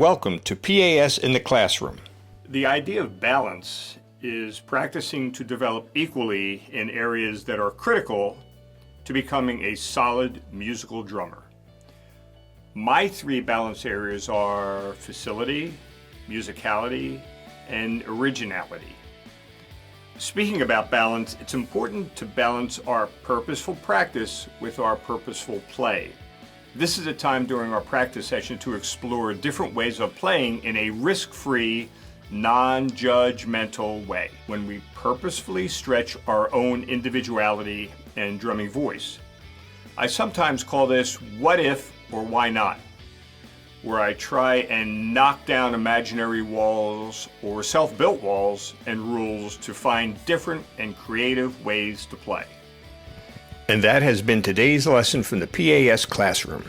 Welcome to PAS in the Classroom. The idea of balance is practicing to develop equally in areas that are critical to becoming a solid musical drummer. My three balance areas are facility, musicality, and originality. Speaking about balance, it's important to balance our purposeful practice with our purposeful play. This is a time during our practice session to explore different ways of playing in a risk-free, non-judgmental way when we purposefully stretch our own individuality and drumming voice. I sometimes call this what if or why not, where I try and knock down imaginary walls or self-built walls and rules to find different and creative ways to play. And that has been today's lesson from the PAS classroom.